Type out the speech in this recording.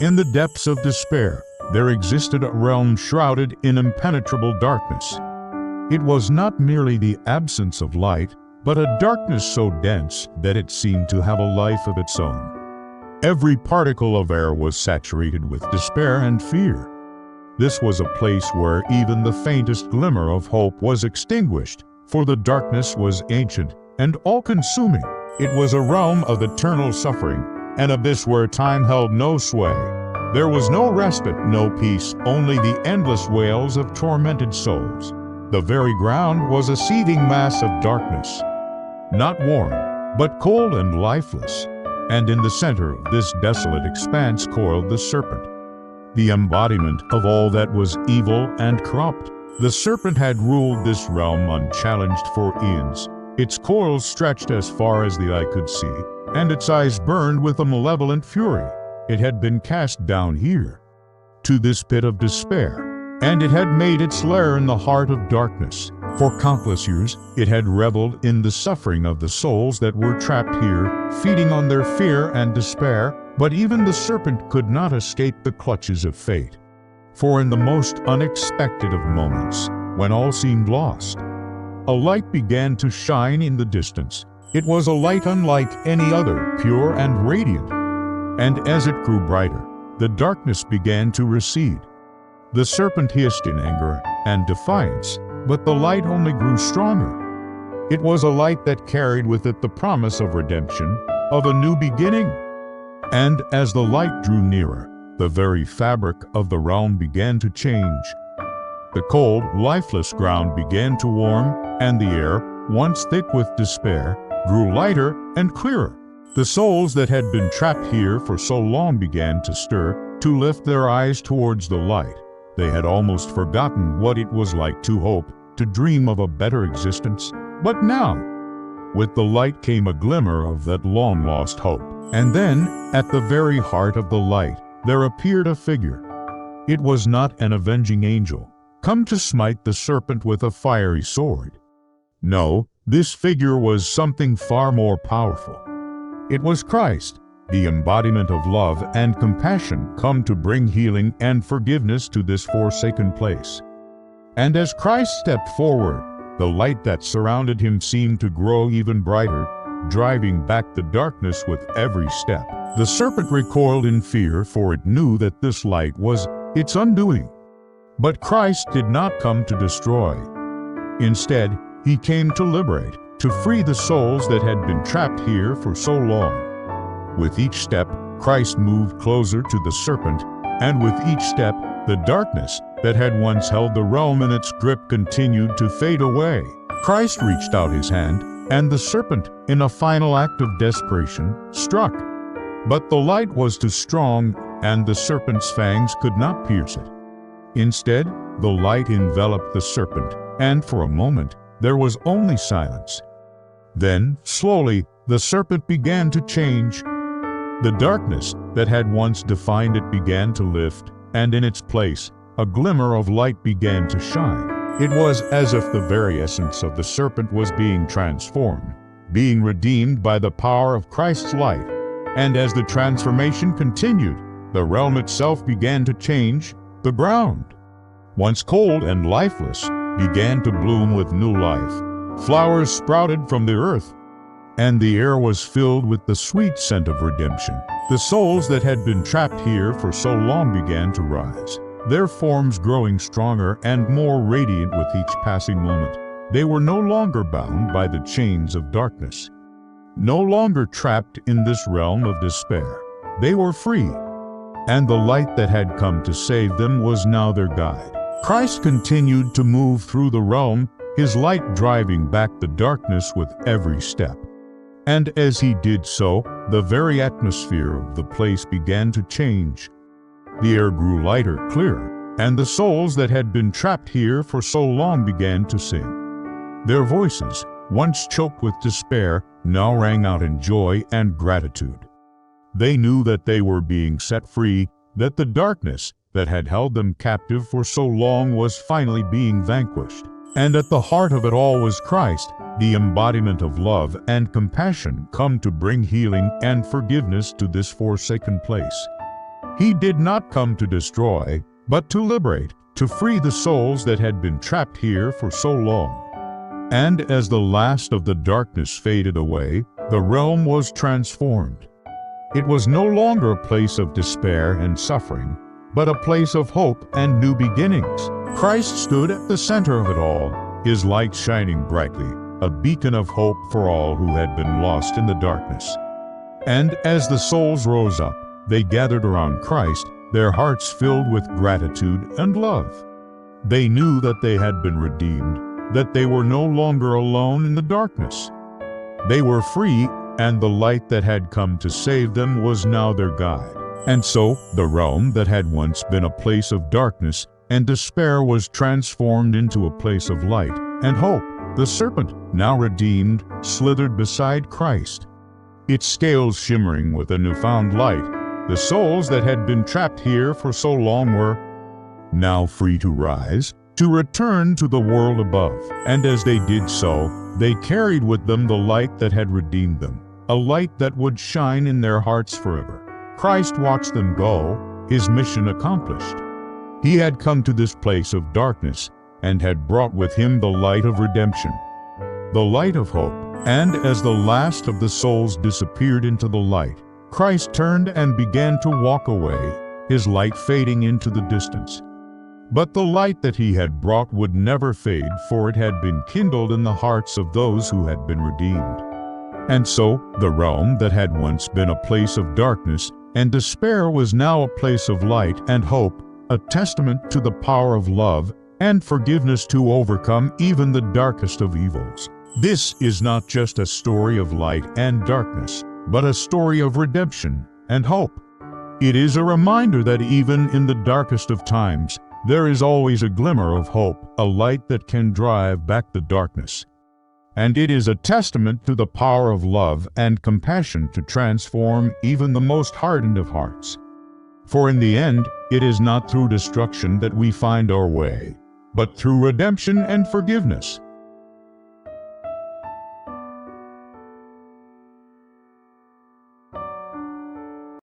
In the depths of despair, there existed a realm shrouded in impenetrable darkness. It was not merely the absence of light, but a darkness so dense that it seemed to have a life of its own. Every particle of air was saturated with despair and fear. This was a place where even the faintest glimmer of hope was extinguished, for the darkness was ancient and all-consuming. It was a realm of eternal suffering, an abyss where time held no sway. There was no respite, no peace, only the endless wails of tormented souls. The very ground was a seething mass of darkness, not warm, but cold and lifeless. And in the center of this desolate expanse coiled the serpent, the embodiment of all that was evil and corrupt. The serpent had ruled this realm unchallenged for eons. Its coils stretched as far as the eye could see, and its eyes burned with a malevolent fury. It had been cast down here, to this pit of despair, and it had made its lair in the heart of darkness. For countless years, it had reveled in the suffering of the souls that were trapped here, feeding on their fear and despair. But even the serpent could not escape the clutches of fate. For in the most unexpected of moments, when all seemed lost, a light began to shine in the distance. It was a light unlike any other, pure and radiant. And as it grew brighter, the darkness began to recede. The serpent hissed in anger and defiance, but the light only grew stronger. It was a light that carried with it the promise of redemption, of a new beginning. And as the light drew nearer, the very fabric of the realm began to change. The cold, lifeless ground began to warm, and the air, once thick with despair, grew lighter and clearer. The souls that had been trapped here for so long began to stir, to lift their eyes towards the light. They had almost forgotten what it was like to hope, to dream of a better existence. But now, with the light came a glimmer of that long-lost hope. And then, at the very heart of the light, there appeared a figure. It was not an avenging angel, come to smite the serpent with a fiery sword. No, this figure was something far more powerful. It was Christ, the embodiment of love and compassion, come to bring healing and forgiveness to this forsaken place. And as Christ stepped forward, the light that surrounded him seemed to grow even brighter, driving back the darkness with every step. The serpent recoiled in fear, for it knew that this light was its undoing. But Christ did not come to destroy. Instead, he came to liberate, to free the souls that had been trapped here for so long. With each step, Christ moved closer to the serpent, and with each step, the darkness that had once held the realm in its grip continued to fade away. Christ reached out his hand, and the serpent, in a final act of desperation, struck. But the light was too strong, and the serpent's fangs could not pierce it. Instead, the light enveloped the serpent, and for a moment, there was only silence. Then, slowly, the serpent began to change. The darkness that had once defined it began to lift, and in its place, a glimmer of light began to shine. It was as if the very essence of the serpent was being transformed, being redeemed by the power of Christ's light. And as the transformation continued, the realm itself began to change. The ground, once cold and lifeless, began to bloom with new life. Flowers sprouted from the earth, and the air was filled with the sweet scent of redemption. The souls that had been trapped here for so long began to rise, their forms growing stronger and more radiant with each passing moment. They were no longer bound by the chains of darkness, no longer trapped in this realm of despair. They were free, and the light that had come to save them was now their guide. Christ continued to move through the realm, his light driving back the darkness with every step. And as he did so, the very atmosphere of the place began to change. The air grew lighter, clearer, and the souls that had been trapped here for so long began to sing. Their voices, once choked with despair, now rang out in joy and gratitude. They knew that they were being set free, that the darkness that had held them captive for so long was finally being vanquished. And at the heart of it all was Christ, the embodiment of love and compassion, come to bring healing and forgiveness to this forsaken place. He did not come to destroy, but to liberate, to free the souls that had been trapped here for so long. And as the last of the darkness faded away, the realm was transformed. It was no longer a place of despair and suffering, but a place of hope and new beginnings. Christ stood at the center of it all, his light shining brightly, a beacon of hope for all who had been lost in the darkness. And as the souls rose up, they gathered around Christ, their hearts filled with gratitude and love. They knew that they had been redeemed, that they were no longer alone in the darkness. They were free, and the light that had come to save them was now their guide. And so, the realm that had once been a place of darkness and despair was transformed into a place of light and hope. The serpent, now redeemed, slithered beside Christ, its scales shimmering with a newfound light. The souls that had been trapped here for so long were now free to rise, to return to the world above. And as they did so, they carried with them the light that had redeemed them, a light that would shine in their hearts forever. Christ watched them go, his mission accomplished. He had come to this place of darkness and had brought with him the light of redemption, the light of hope. And as the last of the souls disappeared into the light, Christ turned and began to walk away, his light fading into the distance. But the light that he had brought would never fade, for it had been kindled in the hearts of those who had been redeemed. And so, the realm that had once been a place of darkness and despair was now a place of light and hope, a testament to the power of love and forgiveness to overcome even the darkest of evils. This is not just a story of light and darkness, but a story of redemption and hope. It is a reminder that even in the darkest of times, there is always a glimmer of hope, a light that can drive back the darkness. And it is a testament to the power of love and compassion to transform even the most hardened of hearts. For in the end, it is not through destruction that we find our way, but through redemption and forgiveness.